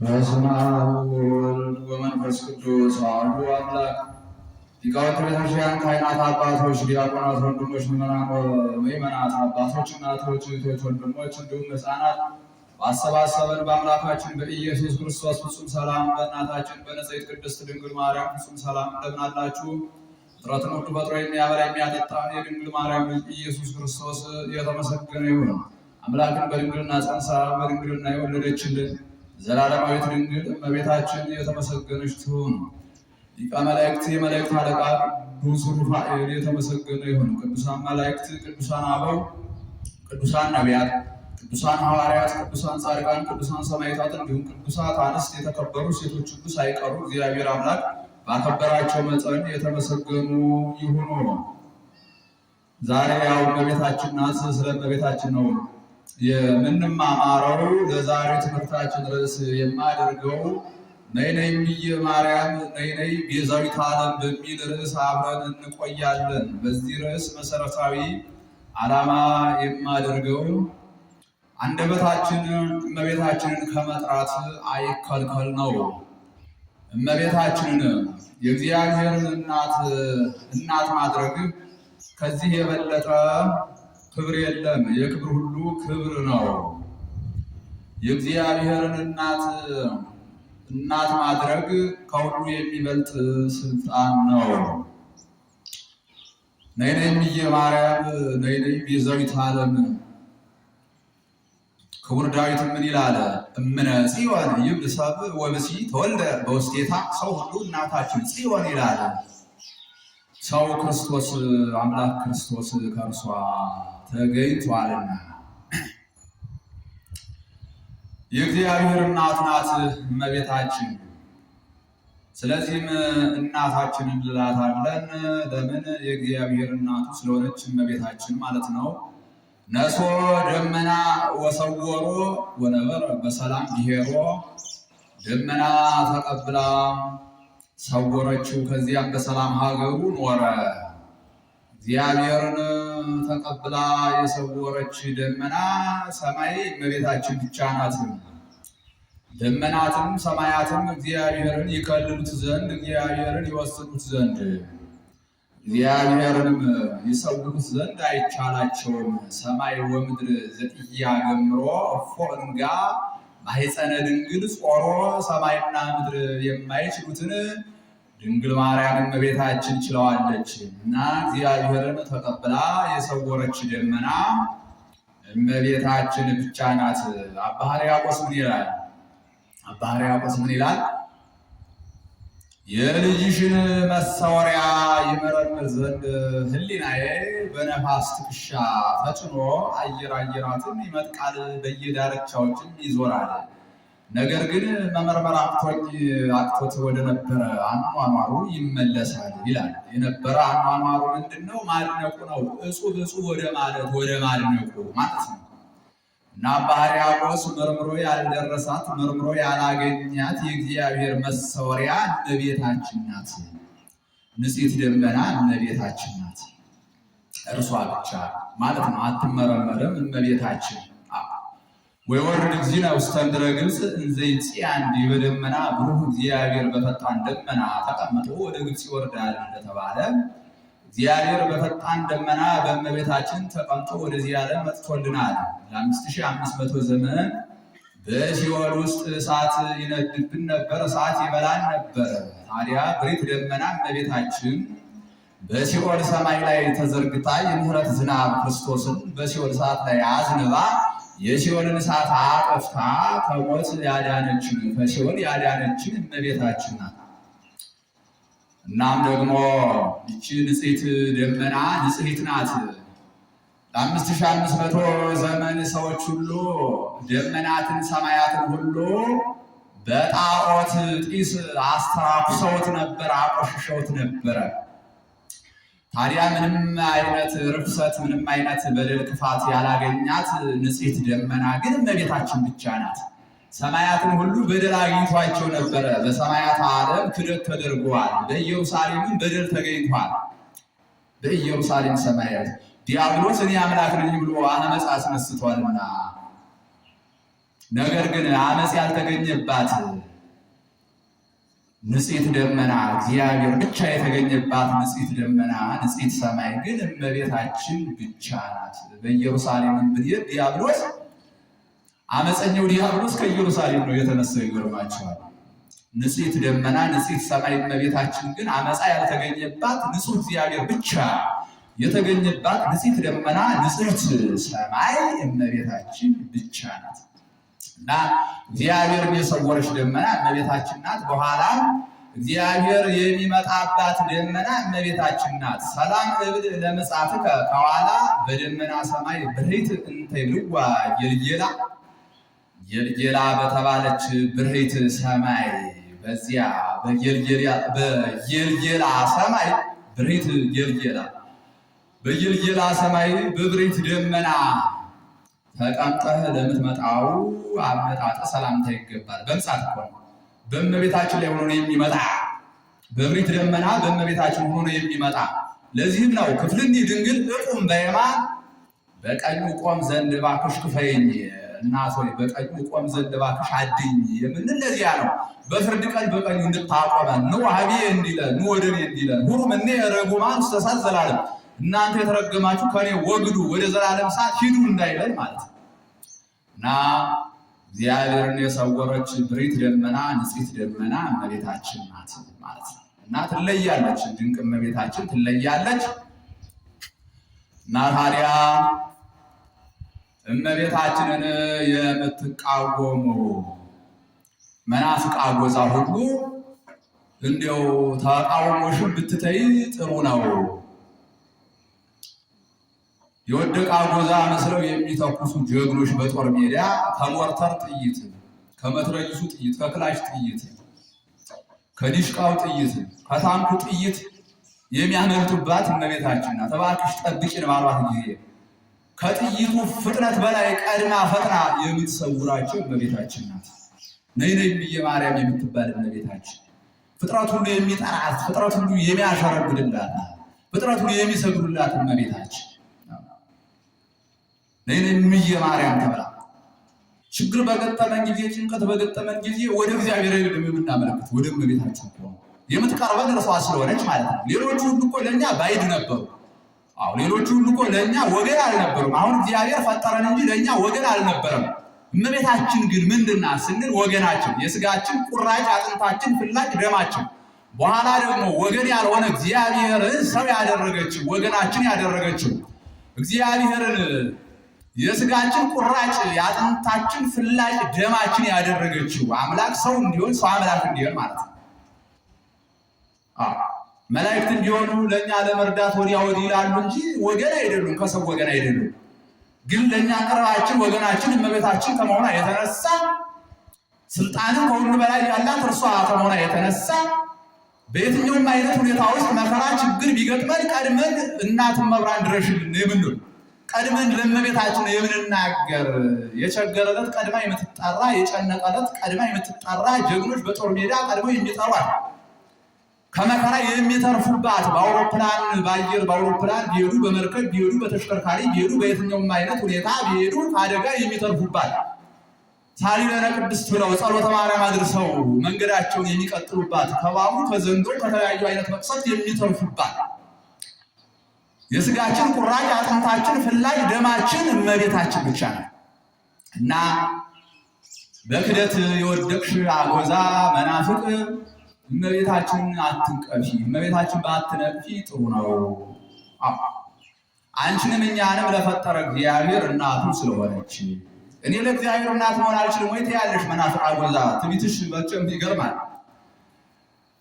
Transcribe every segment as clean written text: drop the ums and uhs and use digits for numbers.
በስመ አብ ወወልድ ወመንፈስ ቅዱስ አሐዱ አምላክ። ሊቃውንተ ቤተክርስቲያን፣ ካህናት፣ አባቶች፣ ዲያቆናት፣ ወንድሞች፣ ምዕመናት፣ አባቶች፣ እናቶች፣ እህቶች፣ ወንድሞች እንዲሁም ሕፃናት ባሰባሰበን በአምላካችን በኢየሱስ ክርስቶስ ፍጹም ሰላም በእናታችን በንጽሕት ቅድስት ድንግል ማርያም ፍጹም ሰላም እንደምን አላችሁ? ፍጥረትን ሁሉ ፈጥሮ የሚያበላ የሚያጠጣ የድንግል ማርያም ልጅ ኢየሱስ ክርስቶስ የተመሰገነ ይሁን። አምላክን በድንግልና ጸንሳ በድንግልና የወለደችልን ዘላለማዊት ድንግል እመቤታችን የተመሰገነች ትሁን። ሊቀ መላእክት የመላእክት አለቃ ቅዱስ ሩፋኤል የተመሰገነ ይሁን። ቅዱሳን መላእክት፣ ቅዱሳን አበው፣ ቅዱሳን ነቢያት፣ ቅዱሳን ሐዋርያት፣ ቅዱሳን ጻድቃን፣ ቅዱሳን ሰማዕታት እንዲሁም ቅዱሳት አንስት የተከበሩ ሴቶች ሁሉ ሳይቀሩ እግዚአብሔር አምላክ ባከበራቸው መጠን የተመሰገኑ ይሁኑ። ዛሬ ያው እመቤታችን ናት። ስለ እመቤታችን ነው የምንማማረው። ለዛሬ ትምህርታችን ርዕስ የማደርገው ነይ ነይ እምዬ ማርያም ነይ ነይ ቤዛዊተ ዓለም በሚል ርዕስ አብረን እንቆያለን። በዚህ ርዕስ መሰረታዊ ዓላማ የማደርገው አንደበታችን እመቤታችንን ከመጥራት አይከልከል ነው። እመቤታችንን የእግዚአብሔርን እናት ማድረግ ከዚህ የበለጠ ክብር የለም። የክብር ሁሉ ክብር ነው። የእግዚአብሔርን እናት ማድረግ ከሁሉ የሚበልጥ ስልጣን ነው። ነይ ነይ እምዬ ማርያም ነይ ነይ ቤዛዊተ ዓለም። ክቡር ዳዊት ምን ይላል? እምነ ጽዮን ይብል ሰብእ ወብእሲ ተወልደ በውስቴታ። ሰው ሁሉ እናታችን ጽዮን ይላል። ሰው ክርስቶስ አምላክ ክርስቶስ ከእርሷ ተገኝቷልና የእግዚአብሔር እናት ናት እመቤታችን። ስለዚህም እናታችንን እንላታለን። ለምን? የእግዚአብሔር እናቱ ስለሆነች እመቤታችን ማለት ነው። ነሶ ደመና ወሰወሮ ወነበረ በሰላም ብሔሮ። ደመና ተቀብላ ሰወረችው፣ ከዚያም በሰላም ሀገሩ ኖረ። እግዚአብሔርን ተቀብላ የሰወረች ደመና ሰማይ እመቤታችን ብቻ ናት። ደመናትም ሰማያትም እግዚአብሔርን ይከልሉት ዘንድ እግዚአብሔርን ይወስኑት ዘንድ እግዚአብሔርንም ይሰውሩት ዘንድ አይቻላቸውም። ሰማይ ወምድር ዘጥያ ገምሮ እፎ እንጋ ማኅፀነ ድንግል ጾሮ። ሰማይና ምድር የማይችሉትን ድንግል ማርያም እመቤታችን ችለዋለች እና እግዚአብሔርን ተቀብላ የሰወረች ደመና እመቤታችን ብቻ ናት። አባ ሕርያቆስ ምን ይላል? አባ ሕርያቆስ ምን ይላል? የልጅሽን መሰወሪያ ይመረምር ዘንድ ሕሊናዬ በነፋስ ትከሻ ተጭኖ አየራትን ይመጥቃል፣ በየዳርቻዎችም ይዞራል። ነገር ግን መመርመር አቅቶት ወደ ነበረ አኗኗሩ ይመለሳል ይላል። የነበረ አኗኗሩ ምንድን ነው? ማድነቁ ነው። እጹብ ወደ ማድነቁ ማለት ነው። እና አባ ሕርያቆስ መርምሮ ያልደረሳት መርምሮ ያላገኛት የእግዚአብሔር መሰወሪያ እመቤታችን ናት። ንጽሕት ደመና እመቤታችን ናት። እርሷ ብቻ ማለት ነው። አትመረመርም እመቤታችን። ወይወርድ እግዚእነ ውስተ ምድረ ግብፅ እንዘ ይጽአን ዲበ ደመና። ብሩህ እግዚአብሔር በፈጣን ደመና ተቀምጦ ወደ ግብፅ ይወርዳል እንደተባለ እግዚአብሔር በፈጣን ደመና በእመቤታችን ተቀምጦ ወደዚህ ዓለም መጥቶልናል። ለ5500 ዘመን በሲኦል ውስጥ እሳት ይነድብን ነበር፣ እሳት ይበላን ነበር። ታዲያ ብሪት ደመና እመቤታችን በሲኦል ሰማይ ላይ ተዘርግታ የምህረት ዝናብ ክርስቶስን በሲኦል እሳት ላይ አዝንባ የሲኦልን እሳት አጠፍታ ከሞት ያዳነችን ከሲኦል ያዳነችን እመቤታችን ናት። እናም ደግሞ ይቺ ንጽሕት ደመና ንጽሕት ናት። ለ5500 ዘመን ሰዎች ሁሉ ደመናትን ሰማያትን ሁሉ በጣዖት ጢስ አስተራኩሰውት ነበር፣ አቆሽሸውት ነበረ። ታዲያ ምንም አይነት ርኩሰት ምንም አይነት በደል ክፋት ያላገኛት ንጽሕት ደመና ግን እመቤታችን ብቻ ናት። ሰማያትን ሁሉ በደል አግኝቷቸው ነበረ። በሰማያት ዓለም ክደት ተደርጓል። በኢየሩሳሌምም በደል ተገኝቷል። በኢየሩሳሌም ሰማያት ዲያብሎስ እኔ አምላክ ነኝ ብሎ አመፅ አስነስቷልና ነገር ግን አመፅ ያልተገኘባት ንጽሕት ደመና እግዚአብሔር ብቻ የተገኘባት ንጽሕት ደመና ንጽሕት ሰማይ ግን እመቤታችን ብቻ ናት። በኢየሩሳሌም ብንሄድ ዲያብሎስ አመፀኛው ዲያብሎስ ከኢየሩሳሌም ነው የተነሳው። ይገርማቸዋል። ንጽሕት ደመና ንጽሕት ሰማይ እመቤታችን ግን አመፃ ያልተገኘባት ንጹሕ እግዚአብሔር ብቻ የተገኘባት ንጽሕት ደመና ንጽሕት ሰማይ እመቤታችን ብቻ ናት እና እግዚአብሔርን የሰወረች ደመና እመቤታችን ናት። በኋላ እግዚአብሔር የሚመጣባት ደመና እመቤታችን ናት። ሰላም እብል ለምጽአትከ ከኋላ በደመና ሰማይ ብርሂት እንተ ይብልዋ ጌልጌላ በተባለች ብርሂት ሰማይ በዚያ በጌልጌላ ሰማይ ብርሂት ጌልጌላ በጌልጌላ ሰማይ በብርሂት ደመና ተቀምጠህ ለምትመጣው አመጣጥ ሰላምታ ይገባል። በምጽአት እኮ ነው። በእመቤታችን ላይ ሆኖ የሚመጣ በብርሂት ደመና በእመቤታችን ሆኖ የሚመጣ። ለዚህም ነው ክፍልኒ ድንግል እቁም በየማን በቀኙ ቆም ዘንድ እባክሽ ክፈይኝ እናት ሆይ በቀኙ ቆም ዘንድ እባክሽ አድኝ የምንል ለዚያ ነው። በፍርድ ቀን በቀኙ እንድታቆመን ኑ ሀቤ እንዲለን ኑ ወደኔ እንዲለን ሁሉም እኔ ረጉማን ውስተ እሳት ዘላለም እናንተ የተረገማችሁ ከኔ ወግዱ ወደ ዘላለም እሳት ሂዱ እንዳይለን ማለት ነው እና እግዚአብሔርን የሰወረች ብርሂት ደመና ንጽሕት ደመና እመቤታችን ናት ማለት ነው እና ትለያለች። ድንቅ እመቤታችን ትለያለች እና ታዲያ እመቤታችንን የምትቃወሙ መናፍቃ ጎዛ ሁሉ እንዲያው ተቃውሞሽን ብትተይ ጥሩ ነው። የወደቀ አጎዛ መስለው የሚተኩሱ ጀግኖች በጦር ሜዳ ከሞርተር ጥይት፣ ከመትረየሱ ጥይት፣ ከክላሽ ጥይት፣ ከዲሽቃው ጥይት፣ ከታንኩ ጥይት የሚያመልጡባት እመቤታችን ናት። እባክሽ ጠብቂን ባሏት ጊዜ ከጥይቱ ፍጥነት በላይ ቀድማ ፈጥና የምትሰውራቸው እመቤታችን ናት። ነይ ነይ እምዬ ማርያም የምትባል እመቤታችን ፍጥረት ሁሉ የሚጠራት፣ ፍጥረት ሁሉ የሚያሸረግድላት፣ ፍጥረት ሁሉ የሚሰግዱላት እመቤታችን ነይ ነይ እምዬ ማርያም ተብላ ችግር በገጠመን ጊዜ፣ ጭንቀት በገጠመን ጊዜ ወደ እግዚአብሔር አይደለም የምናመለክት ወደ እመቤታችን ነው የምትቀርበን እርሷ ስለሆነች ማለት ነው። ሌሎቹ ሁሉ እኮ ለእኛ ባይድ ነበሩ። ሌሎቹ ሁሉ እኮ ለእኛ ወገን አልነበሩም። አሁን እግዚአብሔር ፈጠረን እንጂ ለእኛ ወገን አልነበረም። እመቤታችን ግን ምንድናት ስንል ወገናችን፣ የስጋችን ቁራጭ፣ አጥንታችን፣ ፍላጭ፣ ደማችን፣ በኋላ ደግሞ ወገን ያልሆነ እግዚአብሔርን ሰው ያደረገችው ወገናችን ያደረገችው እግዚአብሔርን የስጋችን ቁራጭ የአጥንታችን ፍላጭ ደማችን ያደረገችው አምላክ ሰው እንዲሆን ሰው አምላክ እንዲሆን ማለት ነው። መላእክት እንዲሆኑ ለእኛ ለመርዳት ወዲያ ወዲህ ይላሉ እንጂ ወገን አይደሉም፣ ከሰው ወገን አይደሉም። ግን ለእኛ ቅርባችን ወገናችን እመቤታችን ከመሆኗ የተነሳ ስልጣንን ከሁሉ በላይ ያላት እርሷ ከመሆኗ የተነሳ በየትኛውም አይነት ሁኔታ ውስጥ መከራ ችግር ቢገጥመን ቀድመን እናትን መብራን ድረሽልን የምንል ቀድመን ለእመቤታችን የምንናገር የቸገረለት ቀድማ የምትጠራ የጨነቀለት ቀድማ የምትጠራ ጀግኖች በጦር ሜዳ ቀድመው የሚጠሯት ከመከራ የሚተርፉባት በአውሮፕላን በአየር በአውሮፕላን ቢሄዱ በመርከብ ቢሄዱ በተሽከርካሪ ቢሄዱ በየትኛውም አይነት ሁኔታ ቢሄዱ አደጋ የሚተርፉባት ሳሊለነ ቅድስት ብለው ጸሎተ ማርያም አድርሰው መንገዳቸውን የሚቀጥሉባት ከባቡ ከዘንዶ ከተለያዩ አይነት መቅሰፍት የሚተርፉባት የስጋችን ቁራጭ አጥንታችን ፍላጭ ደማችን እመቤታችን ብቻ ነው እና በክደት የወደቅሽ አጎዛ መናፍቅ እመቤታችንን አትንቀፊ። እመቤታችን ባትነቅፊ ጥሩ ነው። አንቺንም እኛንም ለፈጠረ እግዚአብሔር እናቱ ስለሆነች እኔ ለእግዚአብሔር እናት መሆን አልችልም ወይ ትያለሽ መናፍቅ አጎዛ። ትዕቢትሽ በጭም ይገርማል።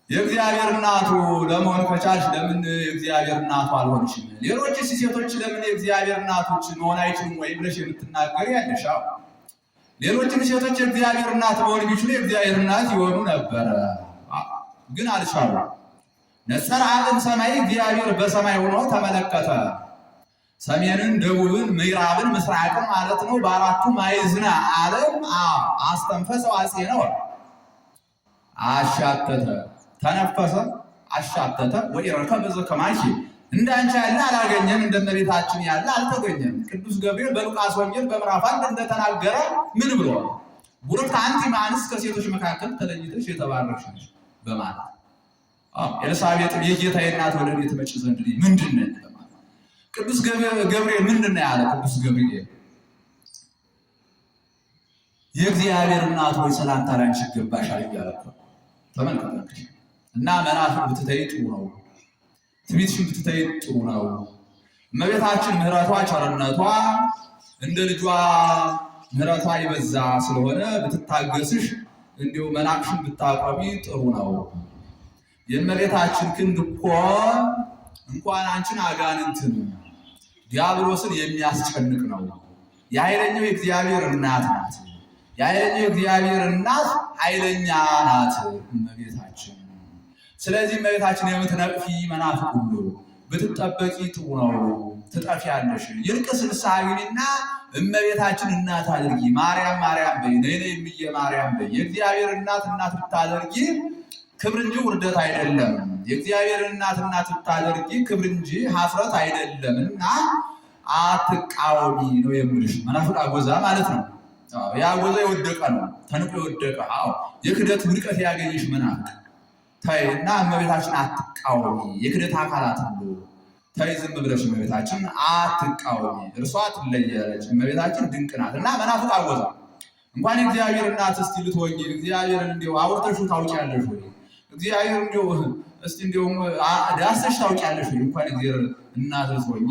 የእግዚአብሔር እናቱ ለመሆን ከቻልሽ ለምን የእግዚአብሔር እናቱ አልሆንሽም? ሌሎችስ ሴቶች ለምን የእግዚአብሔር እናቶች መሆን አይችሉም ወይ ብለሽ የምትናገር ያለሽ? ሌሎችም ሴቶች የእግዚአብሔር እናት መሆን ቢችሉ የእግዚአብሔር እናት ይሆኑ ነበረ፣ ግን አልቻሉ። ነጸረ አብን ሰማይ እግዚአብሔር በሰማይ ሆኖ ተመለከተ። ሰሜንን፣ ደቡብን፣ ምዕራብን፣ ምስራቅን ማለት ነው። በአራቱ ማዕዝነ ዓለም አስተንፈሰ አጼነው አሻተተ ተነፈሰ አሻተተ ወኢረከበ ዘከማኪ እንዳንቺ ያለ አላገኘም፣ እንደ እመቤታችን ያለ አልተገኘም። ቅዱስ ገብርኤል በሉቃስ ወንጌል በምዕራፍ 1 እንደተናገረ ምን ብሎ ቡሩክት አንቲ እምአንስት ከሴቶች መካከል ተለይተሽ የተባረክሽ ነሽ በማለት ኤልሳቤጥን የጌታዬ እናት ወደ እኔ ትመጪ ዘንድ ምንድን ነኝ በማለት ቅዱስ ገብርኤል ምንድን ነው ያለ? ቅዱስ ገብርኤል የእግዚአብሔር እናት ሆይ ሰላምታ ላንቺ ይገባሻል እያለ ተመልከቱ። እና መናፍቅ ብትተይ ጥሩ ነው፣ ትዕቢትሽን ብትተይ ጥሩ ነው። እመቤታችን ምሕረቷ ቸርነቷ እንደ ልጇ ምሕረቷ ይበዛ ስለሆነ ብትታገስሽ እንዲሁ መናቅሽን ብታቆሚ ጥሩ ነው። የእመቤታችን ክንድ እኮ እንኳን አንቺን አጋንንትን ዲያብሎስን የሚያስጨንቅ ነው። የኃይለኛው የእግዚአብሔር እናት ናት። የኃይለኛው የእግዚአብሔር እናት ኃይለኛ ናት እመቤታችን። ስለዚህ እመቤታችን የምትነቅፊ መናፍቅ ሁሉ ብትጠበቂ ጥሩ ነው፣ ትጠፊያለሽ። ይልቅስ ንስሐ ግቢና እመቤታችን እናት አድርጊ። ማርያም ማርያም በይ፣ ነይ ነይ እምዬ ማርያም በይ። የእግዚአብሔር እናት ብታደርጊ ክብር እንጂ ውርደት አይደለም። የእግዚአብሔር እናት ብታደርጊ ክብር እንጂ ሀፍረት አይደለም። እና አትቃወሚ ነው የምልሽ። መናፍቅ አጎዛ ማለት ነው። ያ አጎዛ የወደቀ ነው፣ ተንቆ የወደቀ የክደት ውድቀት ያገኘሽ መናፍቅ ተይ እና እመቤታችን አትቃወሚ። የክደት አካላት ሁሉ ተይ ዝም ብለሽ እመቤታችን አትቃወሚ። እርሷ ትለያለች፣ እመቤታችን ድንቅ ናት። እና መናፍቅ አጎዛ እንኳን የእግዚአብሔር እናት እስቲ ልትሆኚ እግዚአብሔርን እንዲሁ አውርተሽው ታውቂያለሽ ወይ? እግዚአብሔር እንዲሁ እስቲ እንዲሁ ዳሰሽ ታውቂያለሽ ወይ? እንኳን እግዚአብሔር እናት ልትሆኚ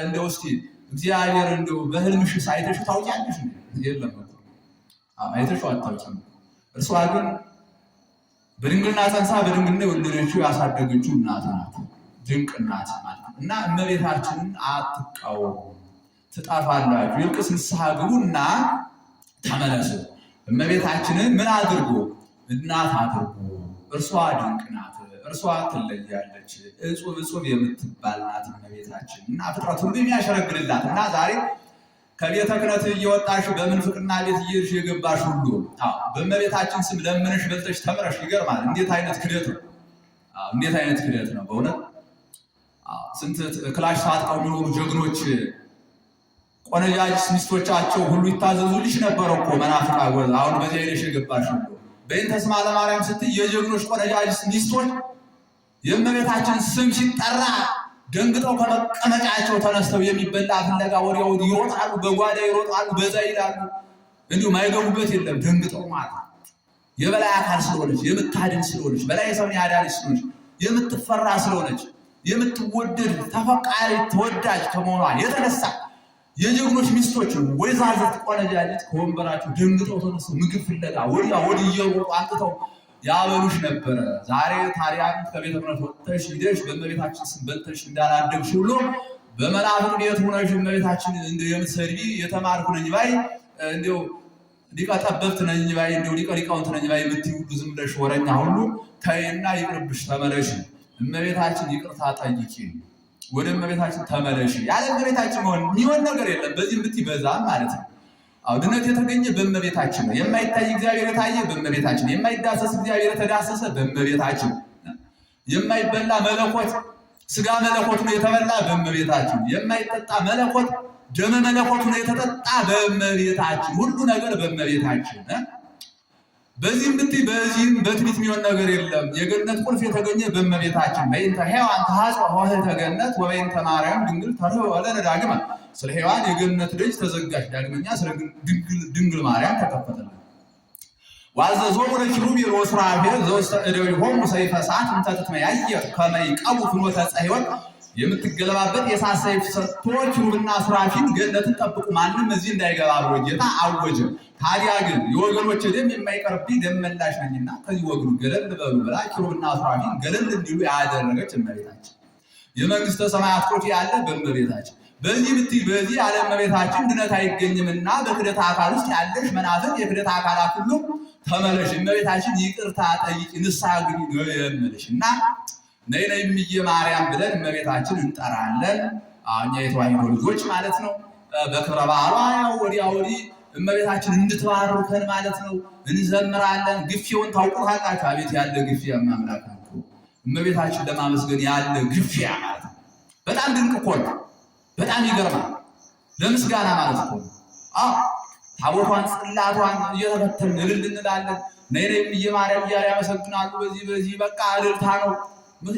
እንዲሁ እስቲ እግዚአብሔር እንዲሁ በህልምሽ አይተሽው ታውቂያለሽ? የለም አይተሽው አታውቂም። እርሷ ግን በድንግልና ጸንሳ በድንግልና የወለደችው ያሳደገችው እናት ናት። ድንቅ እናት ማለት ነው። እና እመቤታችንን አትቃወሙ፣ ትጠፋላችሁ። ይልቅስ ንስሐ ግቡና ተመለሱ። እመቤታችንን ምን አድርጎ? እናት አድርጎ። እርሷ ድንቅ ናት፣ እርሷ ትለያለች። እጹብ እጹብ የምትባል ናት እመቤታችን። እና ፍጥረት ሁሉ የሚያሸረግልላት እና ዛሬ ከቤተ ክህነት እየወጣሽ በምንፍቅና ቤት እየሄድሽ የገባሽ ሁሉ በእመቤታችን ስም ለምንሽ በልተሽ ተምረሽ ይገርማል። እንዴት አይነት ክደት ነው! እንዴት አይነት ክደት ነው በእውነት! ስንት ክላሽ ታጥቀው የሚኖሩ ጀግኖች ቆነጃጅት ሚስቶቻቸው ሁሉ ይታዘዙልሽ ነበር እኮ መናፍቅ አጎዛ። አሁን በዚያ ሄደሽ የገባሽ ሁሉ በእንተ ስማ ለማርያም ስትይ የጀግኖች ቆነጃጅት ሚስቶች የእመቤታችን ስም ሲጠራ ደንግጠው ከመቀመጫቸው ተነስተው የሚበላ ፍለጋ ወዲያ ወዲህ ይሮጣሉ፣ በጓዳ ይሮጣሉ፣ በዛ ይላሉ። እንዲሁ ማይገቡበት የለም። ደንግጠው ማለት የበላይ አካል ስለሆነች፣ የምታድን ስለሆነች፣ በላይ ሰውን ያዳነች ስለሆነች፣ የምትፈራ ስለሆነች፣ የምትወደድ ተፈቃሪ ተወዳጅ ከመሆኗ የተነሳ የጀግኖች ሚስቶች ወይዛዝርት ቆነጃጅት ከወንበራቸው ደንግጠው ተነስተው ምግብ ፍለጋ ወዲያ ወዲህ እየሮጡ አንጥተው ያበሉሽ ነበረ። ዛሬ ታዲያ ከቤተ ክህነት ወጥተሽ ሂደሽ በእመቤታችን ስም በልተሽ እንዳላደግሽ ሁሉ በመናፍቅ ቤት ሆነሽ እመቤታችን የምትሰድቢ የተማርኩ ነኝ ባይ እንዲሁ ሊቀ ጠበብት ነኝ ባይ እንዲሁ ሊቀ ሊቃውንት ነኝ ባይ የምትይ ሁሉ ዝም ብለሽ ወረኛ ሁሉ ተይና ይቅርብሽ፣ ተመለሽ። እመቤታችን ይቅርታ ጠይቂ፣ ወደ እመቤታችን ተመለሽ። ያለ እመቤታችን የሚሆን ነገር የለም። በዚህም ብትይ በዛም ማለት ነው። ድነት የተገኘ በእመቤታችን ነው። የማይታይ እግዚአብሔር የታየ በእመቤታችን፣ የማይዳሰስ እግዚአብሔር የተዳሰሰ በእመቤታችን፣ የማይበላ መለኮት ስጋ መለኮት ነው የተበላ በእመቤታችን፣ የማይጠጣ መለኮት ደመ መለኮት ነው የተጠጣ በእመቤታችን። ሁሉ ነገር በእመቤታችን። በዚህም ብትይ በዚህም በትንቢት የሚሆን ነገር የለም። የገነት ቁልፍ የተገኘ በእመቤታችን። በእንተ ሔዋን ተሐጽኦ ኆኅተ ገነት ወበእንተ ማርያም ድንግል ተርኅወ ለነ ዳግመ። ስለ ሔዋን የገነት ደጅ ተዘጋች፣ ዳግመኛ ስለ ድንግል ማርያም ተከፈተልን። ወአዘዞሙ ለኪሩቤል ወሱራፌል ዘውስተ እደዊሆሙ ሰይፈ እሳት እንተ ትትመያየጥ ከመ ይቀቡ ፍኖተ ዕፀ ሕይወት። የምትገለባበት የእሳት ሰይፍ ሰጥቶ ኪሩብና ሱራፊን ገነትን ጠብቁ፣ ማንም እዚህ እንዳይገባ ብሎ ጌታ አወጀ። ታዲያ ግን የወገኖች ደም የማይቀርብኝ ደም መላሽ ነኝና ከዚህ ወግኑ ገለል በሉ ብላ ኪሩብና ሱራፊን ገለል እንዲሉ ያደረገች እመቤታችን። የመንግስተ ሰማያት ቁልፍ ያለ በእመቤታችን። በዚህ ብትይ በዚህ ያለ እመቤታችን ድነት አይገኝምና በክደት አካል ውስጥ ያለሽ መናፍቅ የክደት አካላት ሁሉ ተመለሽ፣ እመቤታችን ይቅርታ ጠይቂ፣ ንስሐ ግቢ ነው የምልሽ። እና ነይ ነይ እምዬ ማርያም ብለን እመቤታችን እንጠራለን። እኛ የተዋሕዶ ልጆች ማለት ነው። በክብረ በዓሏ ያው ወዲያ ወዲህ እመቤታችን እንድትባርከን ማለት ነው እንዘምራለን። ግፊውን ታውቁታላችሁ። አቤት ያለ ግፊያ ማምላክ ነው እመቤታችን ለማመስገን ያለ ግፊያ ማለት ነው። በጣም ድንቅ እኮ ነው። በጣም ይገርማል። ለምስጋና ማለት ነው። ታቦቷን ጽላቷን እየተከተልን እልል እንላለን። ነይ ማርያም እያለ ያመሰግናሉ። በዚህ በቃ እልልታ ነው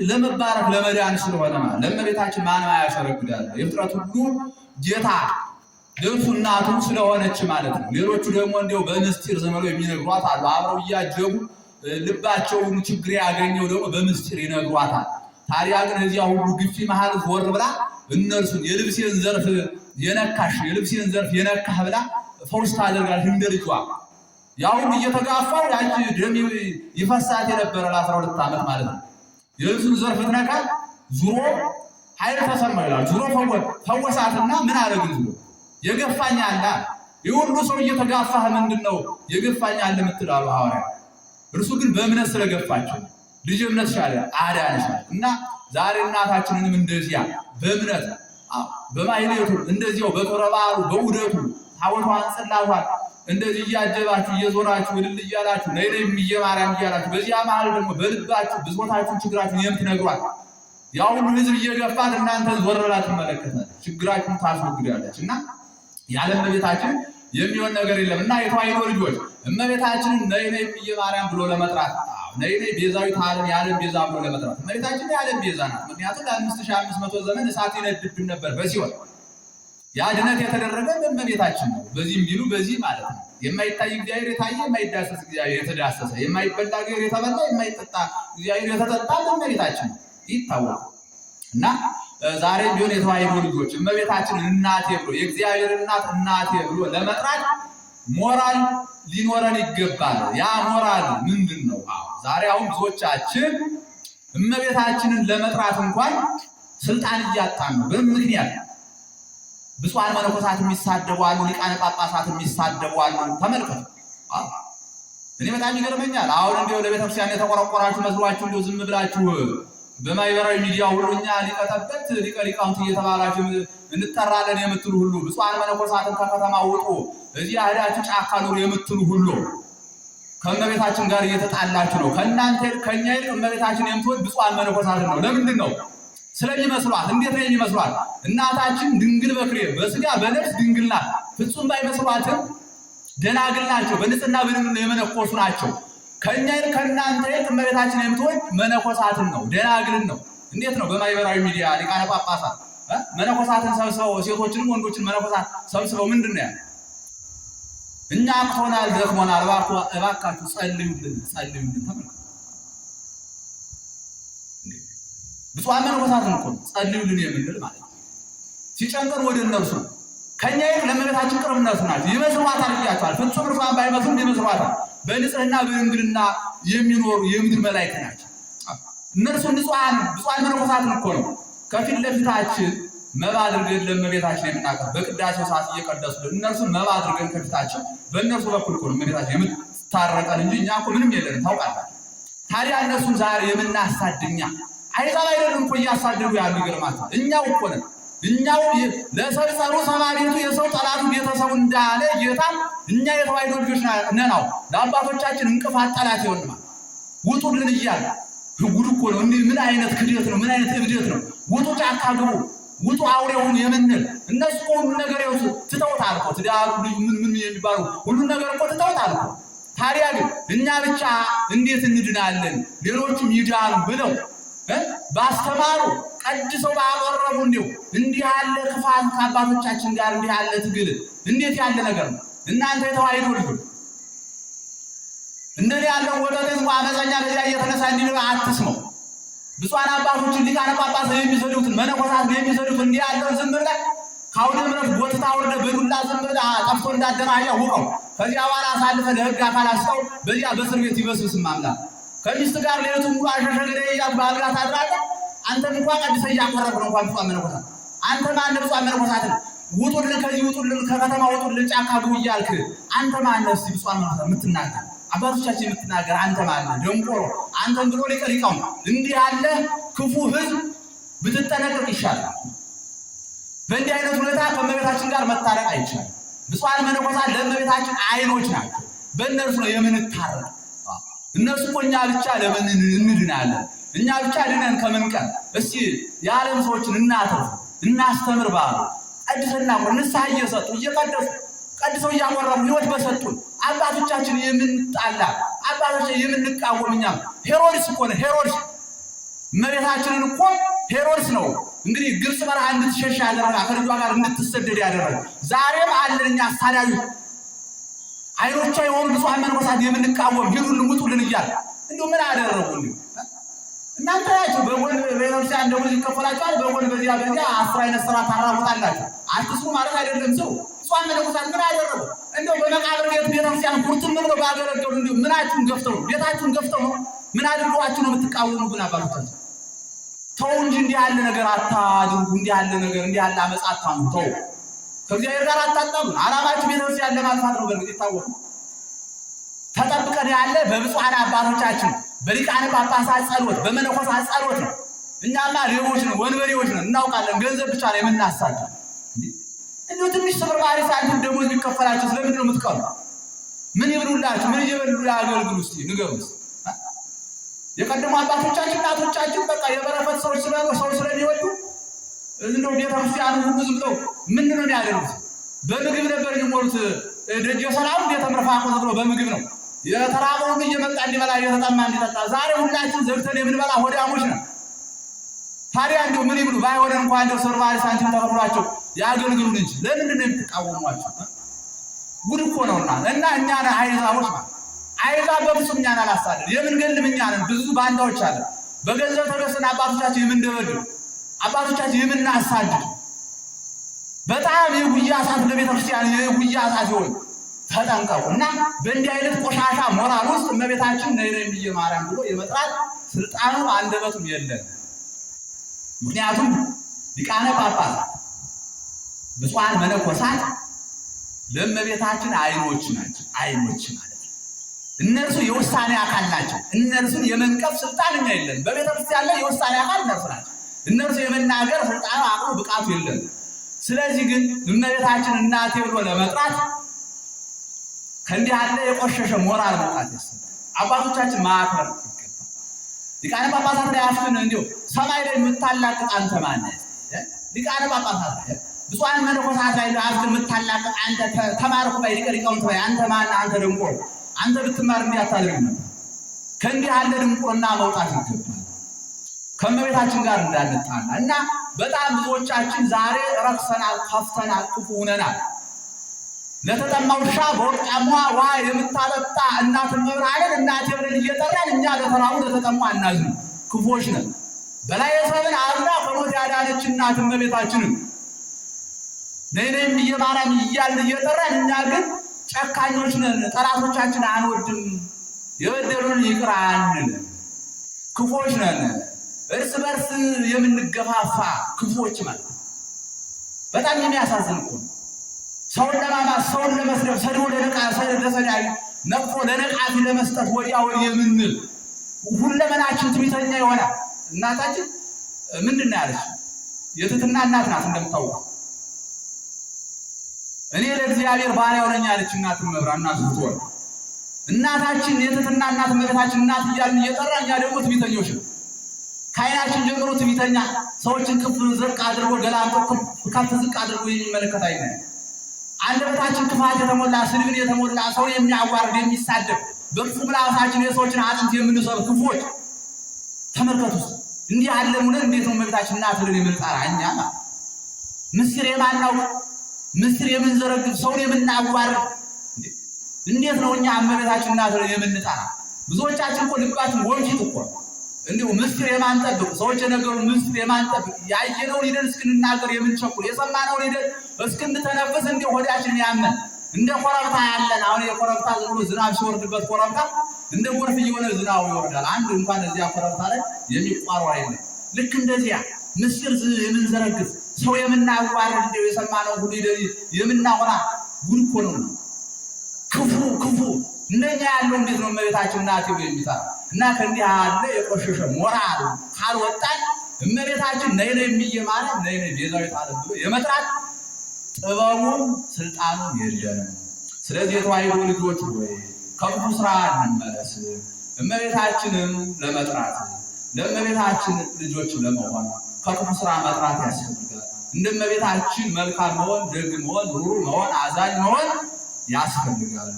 ለመባረክ ለመዳን ስለሆነ ማለት ለእመቤታችን ማንም አያሸረግዳል። የፍጥረት ሁሉ ጌታ ለእርሱ እናቱ ስለሆነች ማለት ነው። ሌሎቹ ደግሞ እንዲያው በምስጢር ዘመሎ የሚነግሯት አሉ። አብረው እያጀቡ ልባቸውን ችግር ያገኘው ደግሞ በምስጢር ይነግሯታል። ታዲያ ግን እዚያ ሁሉ ግፊ መሃል ዞር ብላ እነርሱን የልብሴን ዘርፍ የነካህ ብላ ፈውስ ታደርጋለች እንደ ልጇ። ያሁን እየተጋፋው ያቺ ደም ይፈሳት የነበረ ለ12 ዓመት ማለት ነው። የልብሱን ዘርፍ ትነካ ዙሮ ኃይል ተሰማ ይላል። ዙሮ ፈወሳትና ምን አደረግን ዙሮ የገፋኝ አለ። የሁሉ ሰው እየተጋፋህ ምንድነው የገፋኝ አለ የምትላሉ ሐዋርያ። እርሱ ግን በእምነት ስለገፋቸው ልጅ እምነት ሻለ አዳነሻል። እና ዛሬ እናታችንንም እንደዚያ በእምነት በማይሌቱ እንደዚያው በክብረ በዓሉ በዑደቱ ታቦቷን ጽላቷን እንደዚህ እያጀባችሁ እየዞራችሁ እልል እያላችሁ ነይ እምዬ ማርያም እያላችሁ በዚያ መሀል ደግሞ በልባችሁ ብሶታችሁን ችግራችሁን የምትነግሯት ያ ሁሉ ሕዝብ እየገፋት እናንተ ዞር ብላ ትመለከታለች፣ ችግራችሁን ታስወግዳለች። እና ያለ እመቤታችን የሚሆን ነገር የለም። እና የተዋሕዶ ልጆች እመቤታችንን ነይ እምዬ ማርያም ብሎ ለመጥራት ነይ ቤዛዊት ዓለም የዓለም ቤዛ ብሎ ለመጥራት እመቤታችን የዓለም ቤዛ ናት። ምክንያቱም ለ5500 ዘመን እሳት ይነድብን ነበር በሲኦል። ያ ድነት የተደረገ በእመቤታችን ነው። በዚህም ቢሉ በዚህ ማለት ነው የማይታይ እግዚአብሔር የታየ፣ የማይዳሰስ እግዚአብሔር የተዳሰሰ፣ የማይበላ እግዚአብሔር የተበላ፣ የማይጠጣ እግዚአብሔር የተጠጣ በእመቤታችን ነው ይታወቃል። እና ዛሬ ቢሆን የተዋሕዶ ልጆች እመቤታችንን እናቴ ብሎ የእግዚአብሔር እናት እናቴ ብሎ ለመጥራት ሞራል ሊኖረን ይገባል። ያ ሞራል ምንድን ነው? ዛሬ አሁን ብዙዎቻችን እመቤታችንን ለመጥራት እንኳን ስልጣን እያጣን ነው። በምን ምክንያት? ብፁዓን መነኮሳት የሚሳደቡ አሉ፣ ሊቃነ ጳጳሳት የሚሳደቡ አሉ። ተመልከቱ። እኔ በጣም ይገርመኛል። አሁን እንዲያው ለቤተክርስቲያን የተቆረቆራችሁ መስሏችሁ እንዲያው ዝም ብላችሁ በማህበራዊ ሚዲያ ሁሉ እኛ ሊቀጠበት ሊቃውንት እየተባላችሁ እንጠራለን የምትሉ ሁሉ ብፁዓን መነኮሳትን ከከተማ ውጡ እዚህ አህዳችሁ ጫካ ኑሩ የምትሉ ሁሉ ከእመቤታችን ጋር እየተጣላችሁ ነው። ከእናንተ ከኛ ይልቅ እመቤታችን የምትወድ ብፁዓን መነኮሳትን ነው። ለምንድን ነው? ስለሚመስሏት። እንዴት ነው የሚመስሏት? እናታችን ድንግል በክሬ በስጋ በነፍስ ድንግል ናት። ፍጹም ባይመስሏትም ደናግል ናቸው። በንጽህና በድንግልና የመነኮሱ ናቸው። ከኛ ይልቅ ከእናንተ ይልቅ እመቤታችን የምትወድ መነኮሳትን ነው፣ ደናግልን ነው። እንዴት ነው? በማህበራዊ ሚዲያ ሊቃነ ጳጳሳት መነኮሳትን ሰብስበው ሴቶችንም ወንዶችን መነኮሳት ሰብስበው ምንድን ነው ያለ? እኛ አቅቶናል፣ ደክሞናል፣ እባካችሁ ጸልዩልን። ተመልከቱ። ብፁዓን መነኮሳትን እኮ ጸልዩልን የምንል ማለት ነው። ሲጨንቀን ወደ እነርሱ ከኛ ይልቅ ለእመቤታችን ቅርብ እነርሱ ናቸው። ይመስሏታል ብያቸዋል። ፍጹም እርሷን ባይመስሉም ይመስሏታል። በንጽህና በድንግልና የሚኖሩ የምድር መላእክት ናቸው። እነርሱ ብፁዓን መነኮሳትን እኮ ነው ከፊት ለፊታችን መባ አድርገን ለእመቤታችን የምናቀርብ በቅዳሴው ሰዓት እየቀደሱልን እነርሱ መባ አድርገን ከፊታችን በእነርሱ በኩል እኮ ነው እመቤታችን የምታረቀን እንጂ እኛ እኮ ምንም የለንም። ታውቃላችሁ። ታዲያ እነሱን ዛሬ የምናሳድኛ አይዛብ አይደሉም እኮ እያሳደዱ ያሉ ይገርማቸዋል። እኛው እኮ ነን። እኛው ለሰው ጸሩ ሰማቤቱ የሰው ጠላቱ ቤተሰቡ እንዳለ ጌታ እኛ የተዋሕዶ ልጆች ነናው። ለአባቶቻችን እንቅፋት ጠላት ይሆንማል ውጡልን እያለ ጉድ እኮ ነው። ምን አይነት ክደት ነው? ምን አይነት እብደት ነው? ውጡ፣ ጫካ ግቡ፣ ውጡ አውሬውን የምንል እነሱ እኮ ሁሉ ነገር ትተውታል እኮ ትዳሩ ምን የሚባሉ ሁሉ ነገር እኮ ትተውታል እኮ። ታዲያ ግን እኛ ብቻ እንዴት እንድናለን ሌሎችም ይዳኑ ብለው ባስተማሩ ቀድሰው ባቀረቡ እንዲህ ያለ ክፋት ከአባቶቻችን ጋር እንዲህ ያለ ትግል እንዴት ያለ ነገር ነው? እናንተ የተዋሕዶ ልጆች እንደዚህ ያለው ወደዚህ አመፀኛ ለዚያ እየተነሳ እንዲል አትስመው። ብፁዓን አባቶችን ሊቃነ ጳጳሳት የሚሰዱትን መነኮሳት የሚሰዱትን እንዲህ ያለው ዝም ብለህ ከአውደ ምሕረት ጎትታ ወርደ በዱላ ዝም ብለህ ጠፍቶ እንዳደራያ ውቀው። ከዚያ በኋላ አሳልፈህ ለሕግ አካል አስጠው። በዚያ በእስር ቤት ይበስብስም አምላክ ከሚስት ጋር ሌሊቱን ሙሉ አሸሸግሬ እያልክ በአልጋ ታድራለህ። አንተም እንኳን ቀድሰህ እያቀረብክ ነው እንኳን ብፁዓን መነኮሳት። አንተ ማነህ? ብፁዓን መነኮሳትን ውጡልን፣ ከዚህ ውጡልን፣ ከከተማ ውጡልን፣ ጫካ ግቡ እያልክ አንተ ማነህ? እስኪ ብፁዓን መነኮሳት የምትናገር አባቶቻችን የምትናገር አንተ ማነህ? ደንቆሮ አንተም ብሎ ሊቀ ሊቃውንት እንዲህ ያለ ክፉ ሕዝብ ብትጠነቀቅ ይሻላል። በእንዲህ አይነት ሁኔታ ከእመቤታችን ጋር መታረቅ አይቻልም። ብፁዓን መነኮሳት ለእመቤታችን አይኖች ናቸው። በእነርሱ ነው የምንታረቅ። እነሱ እኮ እኛ ብቻ ለምን እንድናለን? እኛ ብቻ ድነን ከምንቀር እስቲ የዓለም ሰዎችን እናተርፍ፣ እናስተምር። ባሉ ቀድስና ንስሐ እየሰጡ እየቀደሱ ቀድሰው እያወራሙ ሕይወት በሰጡን አባቶቻችን የምንጣላ አባቶቻችን የምንቃወም እኛም ሄሮድስ እኮ ነው። ሄሮድስ እመቤታችንን እኮ ሄሮድስ ነው እንግዲህ ግብፅ በረሃ እንድትሸሽ ያደረጋ ከልጇ ጋር እንድትሰደድ ያደረገ። ዛሬም አለን እኛ አሳዳጁ አይኖቿ የሆኑ ብፁዓን መነኮሳት የምንቃወም ሂዱልን ውጡልን እያለ እንዲሁ ምን አደረጉ? እናንተ ናችሁ በጎን ቤተክርስቲያን ደሞዝ ይከፈላችኋል፣ በጎን በዚያ 10 አይነት ስራ ታራሙታላችሁ። አትስሩ ማለት አይደለም። ሰው ብፁዓን መነኮሳት ምን አደረጉ? እንደው በመቃብር ቤት ቤተክርስቲያን ኩርትም ብለው ባገለገሉ እንዲሁ ምናችሁን ገፍተው ነው? ቤታችሁን ገፍተው ነው? ምን አድርጓችሁ ነው የምትቃወሙብን? አባቶቻችን ተው እንጂ እንዲህ ያለ ነገር አታድርጉ። እንዲህ ያለ ነገር እንዲህ ያለ አመጻ አታምጡ። ተው ከእግዚአብሔር ጋር አታጣሉን። ዓላማችሁ ቤተክርስቲያን ለማጥፋት ነው። በእርግጥ ይታወቃል። ተጠብቀን ያለ በብፁዓን አባቶቻችን በሊቃነ ጳጳሳት ጸሎት በመነኮሳት ጸሎት ነው። እኛማ ሌቦች ነው፣ ወንበዴዎች ነው፣ እናውቃለን። ገንዘብ ብቻ ነው የምናሳድድ። እንዲሁ ትንሽ ስብርባሪ ሳንቲም ደሞዝ የሚከፈላችሁ ስለምንድን ነው የምትቀሩ? ምን ይብሉላችሁ? ምን እየበሉ ያገልግሉ? እስኪ ንገሩን። የቀደሙ አባቶቻችን እናቶቻችን በቃ የበረከት ሰዎች ስለሚወዱ እንደው ቤተክርስቲያኑ ሁሉ ዝም ብለው ምንድን ነው ያደረጉት? በምግብ ነበር የሚሞሉት። ደጀ ሰላሙ ቤተ ምርፋቆ ብሎ በምግብ ነው የተራበውን እየመጣ እንዲበላ እየተጠማ እንዲጠጣ። ዛሬ ሁላችን ዘግተን የምንበላ ሆዳሞች ነው። ታዲያ እንደው ምን ይብሉ? ባይሆን እንኳን እንደው ስርባሪ ሳንቲም ተከፍሏቸው ያገልግሉን እንጂ ለምንድን ነው የምትቃወሟቸው? ጉድ እኮ ነውና እና እኛ ነን አይዛቦች ማለት አይዛብ በፍጹም እኛን አላሳደድ። የምንገልም እኛ ነን። ብዙ ባንዳዎች አለ በገንዘብ ተገዝተን አባቶቻችን የምንደበድብ አባቶቻችን የምናሳድድ በጣም የጉያ እሳት ለቤተክርስቲያን የጉያ እሳት ሲሆን ተጠንቀቁ። እና በእንዲህ አይነት ቆሻሻ ሞራል ውስጥ እመቤታችን ነይ ነይ እምዬ ማርያም ብሎ የመጥራት ስልጣኑ አንደበቱም የለን። ምክንያቱም ሊቃነ ጳጳሳት ብፁዓን መነኮሳት ለእመቤታችን አይኖች ናቸው። አይኖች ማለት እነርሱ የውሳኔ አካል ናቸው። እነርሱን የመንቀፍ ስልጣን እኛ የለን። በቤተክርስቲያን ላይ የውሳኔ አካል እነርሱ ናቸው። እነርሱ የመናገር ስልጣኑ አቅሙ ብቃቱ የለን። ስለዚህ ግን እመቤታችን እናቴ ብሎ ለመጥራት ከእንዲህ ያለ የቆሸሸ ሞራል መውጣት ያስፈልጋል። አባቶቻችን ማክበር ይገባል። ሊቃነ ጳጳሳት ላይ አፍን እንዲሁ ሰማይ ላይ የምታላቅቅ አንተ ማነህ? ሊቃነ ጳጳሳት ላይ ብፁዓን መነኮሳት ላይ አፍን የምታላቅቅ አንተ ተማርኩ ባይ ሊቃውንት ባይ አንተ ማነህ? አንተ ደንቆሮ አንተ ብትማር እንዲህ አታደርግም ነበር። ከእንዲህ ያለ ድንቁርና መውጣት ይገባል። ከእመቤታችን ጋር እንዳንጣላ እና በጣም ብዙዎቻችን ዛሬ ረክሰናል፣ ከፍተናል፣ ክፉ ሆነናል። ለተጠማ ውሻ በወርቃማ ውሃ የምታጠጣ እናት እመብርሃንን እናቴ ብለን እየጠራን እኛ ለተራቡ ለተጠሙ አናዝንም። ክፉዎች ነን። በላይ ሰብን አዝና ከሞት ያዳነች እናት እመቤታችንን ነይ ነይ እምዬ ማርያም እያልን እየጠራን እኛ ግን ጨካኞች ነን። ጠላቶቻችን አንወድም። የበደሉን ይቅር አንልም። ክፉዎች ነን። እርስ በርስ የምንገፋፋ ክፉዎች ማለት ነው። በጣም የሚያሳዝን እኮ ነው። ሰውን ለማማት፣ ሰውን ለመስደብ፣ ሰድቦ ለሰዳቢ፣ ነቅፎ ለነቃፊ ለመስጠት ወዲያ ወዲህ የምንል ሁለመናችን ትዕቢተኛ ይሆናል። እናታችን ምንድን ነው ያለች? የትህትና እናት ናት እንደምታውቀው። እኔ ለእግዚአብሔር ባሪያው ነኝ ያለች እናት እመብርሃን እናት ስትሆን እናታችን የትህትና እናት እመቤታችን እናት እያልን እየጠራ እኛ ደግሞ ትዕቢተኞች ነው። ከዓይናችን ጀምሮ ትዕቢተኛ ሰዎችን ከፍ ዝቅ አድርጎ ገላምጦ ከፍ ዝቅ አድርጎ የሚመለከት አይነት አንደበታችን ክፋት የተሞላ ስድብን የተሞላ ሰው የሚያዋርድ የሚሳደብ በክፉ ምላሳችን የሰዎችን አጥንት የምንሰብር ክፉዎች ተመልከቱ። እንዲህ ያለን ሆነን እንዴት ነው እመቤታችን እናት ብለን የምንጠራ? እኛ ምስጢር የማናውቅ ምስጢር የምንዘረግብ ሰውን የምናዋርድ እንዴት ነው እኛ እመቤታችን እናት ብለን የምንጠራ? ብዙዎቻችን እኮ ልባችን ወንፊት እኮ እንዲሁ ምስጢር የማንጠብቅ ሰዎች የነገሩን ምስጢር የማንጠብቅ ያየነውን ሂደን እስክንናገር የምንቸኩል የሰማነውን ሂደን እስክንተነፍስ እንዲሁ ሆዳችን ያመን እንደ ኮረብታ ያለን። አሁን የኮረብታ ዝም ብሎ ዝናብ ሲወርድበት ኮረብታ እንደ ጎርፍ እየሆነ ዝናቡ ይወርዳል። አንድ እንኳን እዚያ ኮረብታ ላይ የሚቋሩ አይደለም። ልክ እንደዚያ ምስጢር የምንዘረግፍ ሰው የምናዋርድ እንዲሁ የሰማነውን ሁሉ ሂደን የምናወራ ጉድ እኮ ነው። ክፉ እንደኛ ያለው እንዴት ነው እመቤታችን እናቴ ብሎ የሚጠራ? እና ከእንዲህ ያለ የቆሸሸ ሞራል ካልወጣን እመቤታችን ነይ ነይ እምዬ ማርያም ነይ ነይ ቤዛዊተ ዓለም ብሎ የመጥራት ጥበቡም ስልጣኑም የለንም። ስለዚህ የተዋሕዶ ልጆች ሆይ ከክፉ ስራ እንመለስ። እመቤታችንን ለመጥራት ለእመቤታችን ልጆች ለመሆን ከክፉ ስራ መጥራት ያስፈልጋል። እንደ እመቤታችን መልካም መሆን፣ ደግ መሆን፣ ሩሩ መሆን፣ አዛኝ መሆን ያስፈልጋል።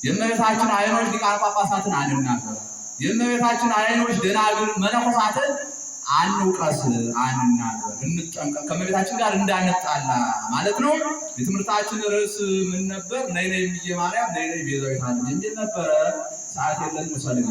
የእመቤታችን አይኖች ሊቃነ ጳጳሳትን አንናገር። የእመቤታችን አይኖች ደናግል መነኮሳትን አንውቀስ፣ አንናገር፣ እንጠንቀቅ፣ ከእመቤታችን ጋር እንዳንጣላ ማለት ነው። የትምህርታችን ርዕስ ምን ነበር? ነይ ነይ እምዬ ማርያም፣ ነይ ነይ ቤዛዊተ ዓለም የሚል ነበረ። ሰዓት የለን መሰለኝ።